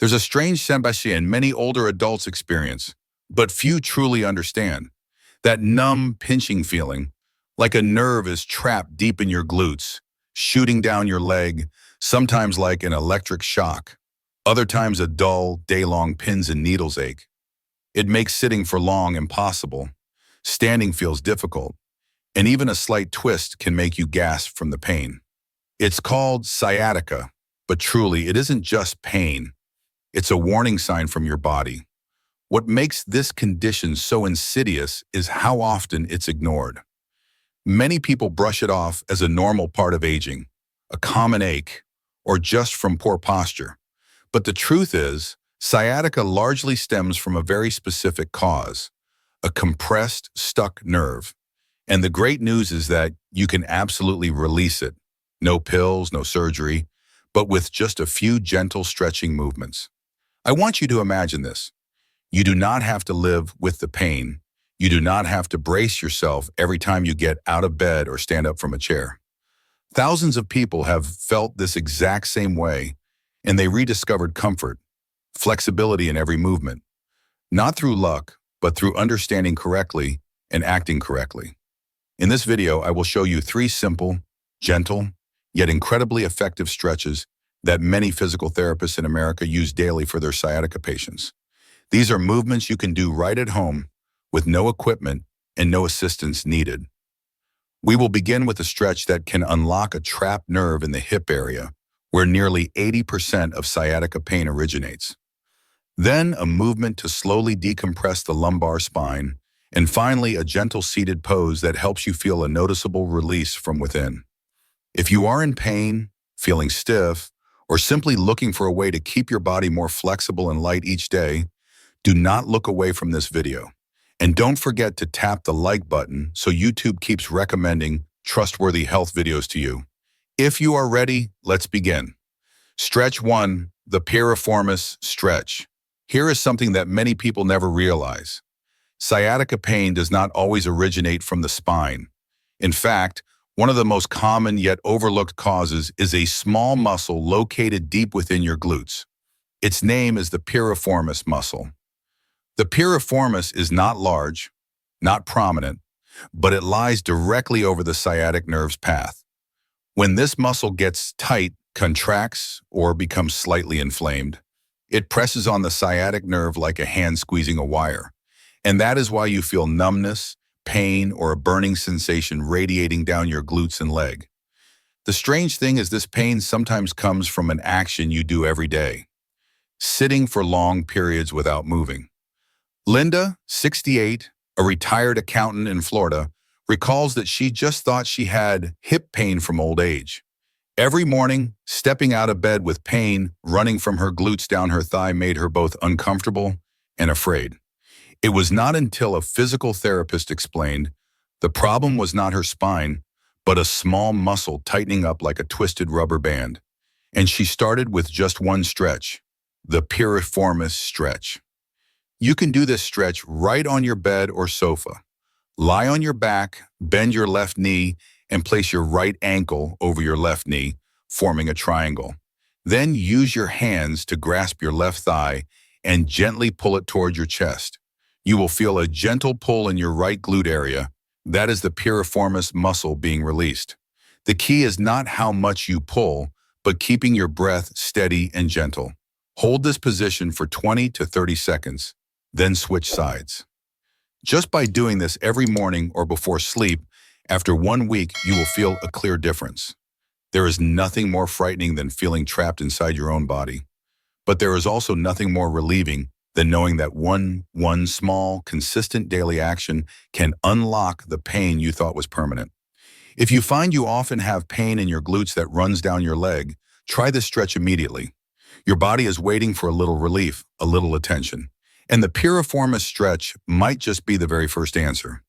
There's a strange sensation many older adults experience, but few truly understand. That numb, pinching feeling, like a nerve is trapped deep in your glutes, shooting down your leg, sometimes like an electric shock, other times a dull, day-long pins and needles ache. It makes sitting for long impossible. Standing feels difficult, and even a slight twist can make you gasp from the pain. It's called sciatica, but truly it isn't just pain. It's a warning sign from your body. What makes this condition so insidious is how often it's ignored. Many people brush it off as a normal part of aging, a common ache, or just from poor posture. But the truth is, sciatica largely stems from a very specific cause, a compressed, stuck nerve. And the great news is that you can absolutely release it. No pills, no surgery, but with just a few gentle stretching movements. I want you to imagine this. You do not have to live with the pain. You do not have to brace yourself every time you get out of bed or stand up from a chair. Thousands of people have felt this exact same way, and they rediscovered comfort, flexibility in every movement. Not through luck, but through understanding correctly and acting correctly. In this video, I will show you 3 simple, gentle, yet incredibly effective stretches that many physical therapists in America use daily for their sciatica patients. These are movements you can do right at home with no equipment and no assistance needed. We will begin with a stretch that can unlock a trapped nerve in the hip area, where nearly 80% of sciatica pain originates. Then a movement to slowly decompress the lumbar spine, and finally a gentle seated pose that helps you feel a noticeable release from within. If you are in pain, feeling stiff, or simply looking for a way to keep your body more flexible and light each day, do not look away from this video. And don't forget to tap the like button so YouTube keeps recommending trustworthy health videos to you. If you are ready, let's begin. Stretch 1, the piriformis stretch. Here is something that many people never realize. Sciatica pain does not always originate from the spine. In fact, one of the most common yet overlooked causes is a small muscle located deep within your glutes. Its name is the piriformis muscle. The piriformis is not large, not prominent, but it lies directly over the sciatic nerve's path. When this muscle gets tight, contracts, or becomes slightly inflamed, it presses on the sciatic nerve like a hand squeezing a wire. And that is why you feel numbness, pain, or a burning sensation radiating down your glutes and leg. The strange thing is this pain sometimes comes from an action you do every day. Sitting for long periods without moving. Linda, 68, a retired accountant in Florida, recalls that she just thought she had hip pain from old age. Every morning, stepping out of bed with pain running from her glutes down her thigh made her both uncomfortable and afraid. It was not until a physical therapist explained the problem was not her spine, but a small muscle tightening up like a twisted rubber band. And she started with just one stretch, the piriformis stretch. You can do this stretch right on your bed or sofa. Lie on your back, bend your left knee, and place your right ankle over your left knee, forming a triangle. Then use your hands to grasp your left thigh and gently pull it toward your chest. You will feel a gentle pull in your right glute area. That is the piriformis muscle being released. The key is not how much you pull, but keeping your breath steady and gentle. Hold this position for 20 to 30 seconds, then switch sides. Just by doing this every morning or before sleep, after 1 week, you will feel a clear difference. There is nothing more frightening than feeling trapped inside your own body. But there is also nothing more relieving than knowing that one small, consistent daily action can unlock the pain you thought was permanent. If you find you often have pain in your glutes that runs down your leg, try this stretch immediately. Your body is waiting for a little relief, a little attention. And the piriformis stretch might just be the very first answer.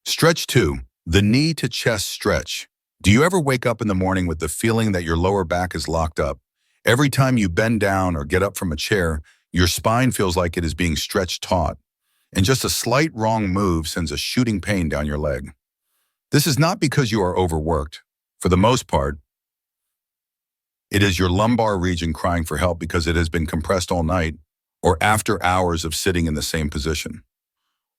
Stretch 2, the knee to chest stretch. Do you ever wake up in the morning with the feeling that your lower back is locked up? Every time you bend down or get up from a chair, your spine feels like it is being stretched taut, and just a slight wrong move sends a shooting pain down your leg. This is not because you are overworked. For the most part, It is your lumbar region crying for help because it has been compressed all night or after hours of sitting in the same position.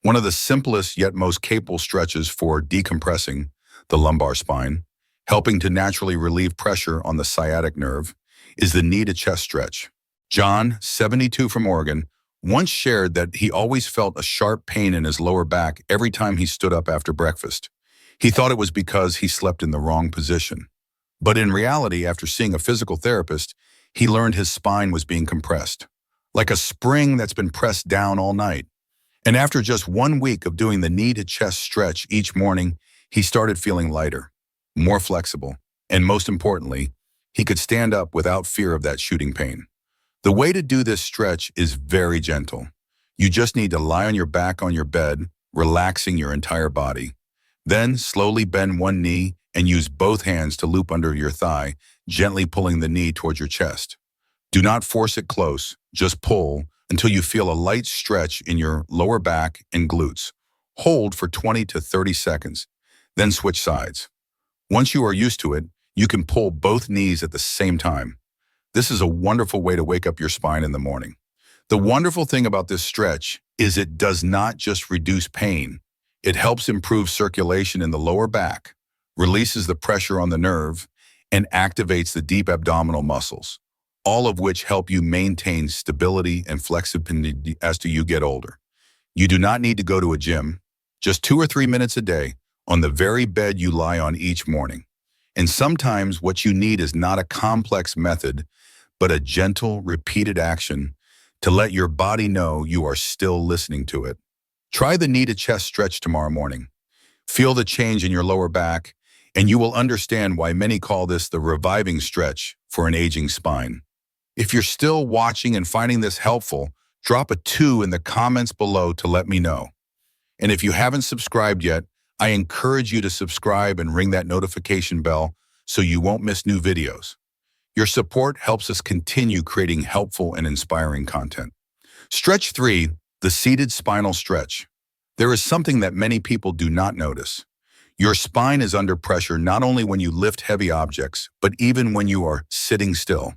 One of the simplest yet most capable stretches for decompressing the lumbar spine, helping to naturally relieve pressure on the sciatic nerve, is the knee to chest stretch. John, 72 from Oregon, once shared that he always felt a sharp pain in his lower back every time he stood up after breakfast. He thought it was because he slept in the wrong position. But in reality, after seeing a physical therapist, he learned his spine was being compressed, like a spring that's been pressed down all night. And after just 1 week of doing the knee to chest stretch each morning, he started feeling lighter, more flexible, and most importantly, he could stand up without fear of that shooting pain. The way to do this stretch is very gentle. You just need to lie on your back on your bed, relaxing your entire body. Then slowly bend one knee and use both hands to loop under your thigh, gently pulling the knee towards your chest. Do not force it close, just pull until you feel a light stretch in your lower back and glutes. Hold for 20 to 30 seconds, then switch sides. Once you are used to it, you can pull both knees at the same time. This is a wonderful way to wake up your spine in the morning. The wonderful thing about this stretch is it does not just reduce pain. It helps improve circulation in the lower back, releases the pressure on the nerve, and activates the deep abdominal muscles, all of which help you maintain stability and flexibility as you get older. You do not need to go to a gym, just 2 or 3 minutes a day on the very bed you lie on each morning. And sometimes what you need is not a complex method, but a gentle, repeated action to let your body know you are still listening to it. Try the knee to chest stretch tomorrow morning. Feel the change in your lower back, and you will understand why many call this the reviving stretch for an aging spine. If you're still watching and finding this helpful, drop a 2 in the comments below to let me know. And if you haven't subscribed yet, I encourage you to subscribe and ring that notification bell so you won't miss new videos. Your support helps us continue creating helpful and inspiring content. Stretch 3, the seated spinal stretch. There is something that many people do not notice. Your spine is under pressure not only when you lift heavy objects, but even when you are sitting still,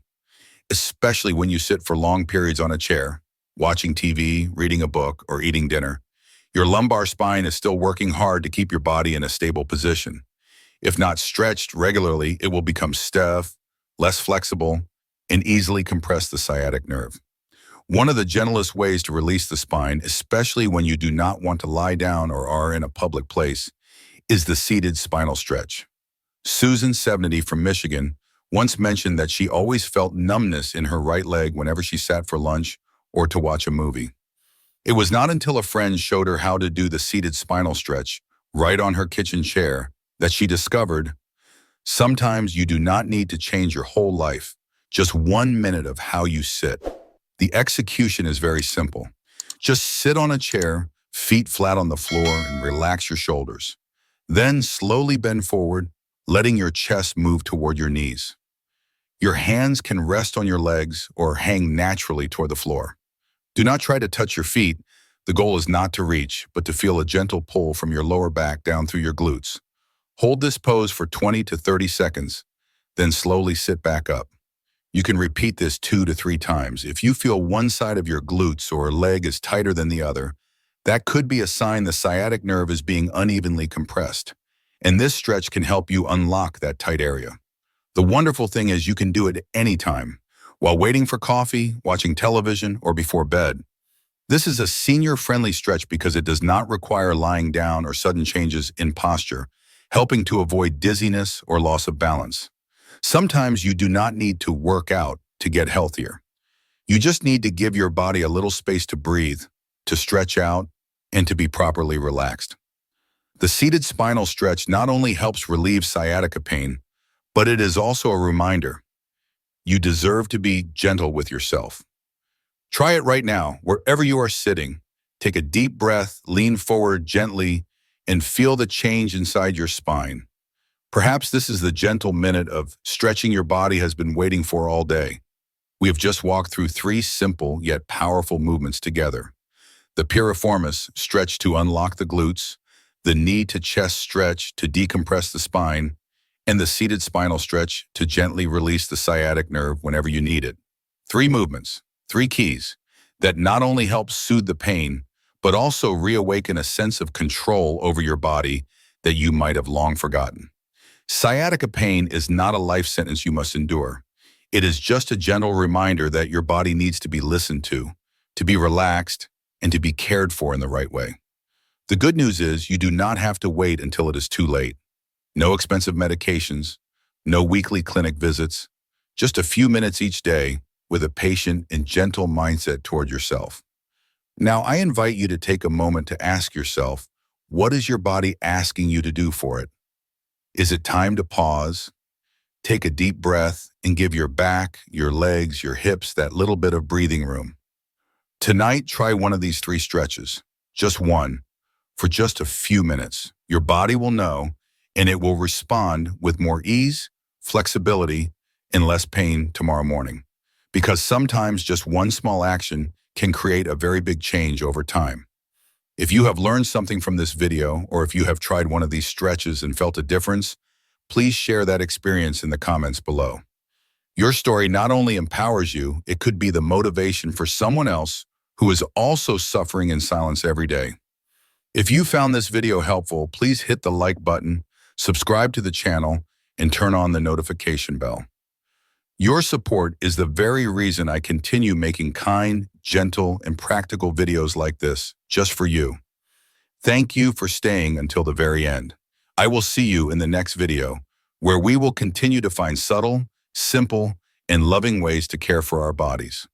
especially when you sit for long periods on a chair, watching TV, reading a book, or eating dinner. Your lumbar spine is still working hard to keep your body in a stable position. If not stretched regularly, it will become stiff, less flexible, and easily compress the sciatic nerve. One of the gentlest ways to release the spine, especially when you do not want to lie down or are in a public place, is the seated spinal stretch. Susan, 70 from Michigan, once mentioned that she always felt numbness in her right leg whenever she sat for lunch or to watch a movie. It was not until a friend showed her how to do the seated spinal stretch right on her kitchen chair that she discovered sometimes you do not need to change your whole life, just 1 minute of how you sit. The execution is very simple. Just sit on a chair, feet flat on the floor, and relax your shoulders. Then slowly bend forward, letting your chest move toward your knees. Your hands can rest on your legs or hang naturally toward the floor. Do not try to touch your feet. The goal is not to reach, but to feel a gentle pull from your lower back down through your glutes. Hold this pose for 20 to 30 seconds, then slowly sit back up. You can repeat this 2 to 3 times. If you feel one side of your glutes or leg is tighter than the other, that could be a sign the sciatic nerve is being unevenly compressed. And this stretch can help you unlock that tight area. The wonderful thing is you can do it anytime, while waiting for coffee, watching television, or before bed. This is a senior-friendly stretch because it does not require lying down or sudden changes in posture, helping to avoid dizziness or loss of balance. Sometimes you do not need to work out to get healthier. You just need to give your body a little space to breathe, to stretch out, and to be properly relaxed. The seated spinal stretch not only helps relieve sciatica pain, but it is also a reminder you deserve to be gentle with yourself. Try it right now, wherever you are sitting. Take a deep breath, lean forward gently, and feel the change inside your spine. Perhaps this is the gentle minute of stretching your body has been waiting for all day. We have just walked through 3 simple yet powerful movements together. The piriformis stretch to unlock the glutes, the knee to chest stretch to decompress the spine, and the seated spinal stretch to gently release the sciatic nerve whenever you need it. 3 movements, 3 keys that not only help soothe the pain, but also reawaken a sense of control over your body that you might have long forgotten. Sciatica pain is not a life sentence you must endure. It is just a gentle reminder that your body needs to be listened to be relaxed, and to be cared for in the right way. The good news is you do not have to wait until it is too late. No expensive medications, no weekly clinic visits, just a few minutes each day with a patient and gentle mindset toward yourself. Now, I invite you to take a moment to ask yourself, what is your body asking you to do for it? Is it time to pause, take a deep breath, and give your back, your legs, your hips that little bit of breathing room? Tonight, try one of these 3 stretches, just one, for just a few minutes. Your body will know, and it will respond with more ease, flexibility, and less pain tomorrow morning. Because sometimes just one small action can create a very big change over time. If you have learned something from this video, or if you have tried one of these stretches and felt a difference, please share that experience in the comments below. Your story not only empowers you, it could be the motivation for someone else who is also suffering in silence every day. If you found this video helpful, please hit the like button, subscribe to the channel, and turn on the notification bell. Your support is the very reason I continue making kind, gentle, and practical videos like this, just for you. Thank you for staying until the very end. I will see you in the next video, where we will continue to find subtle, simple, and loving ways to care for our bodies.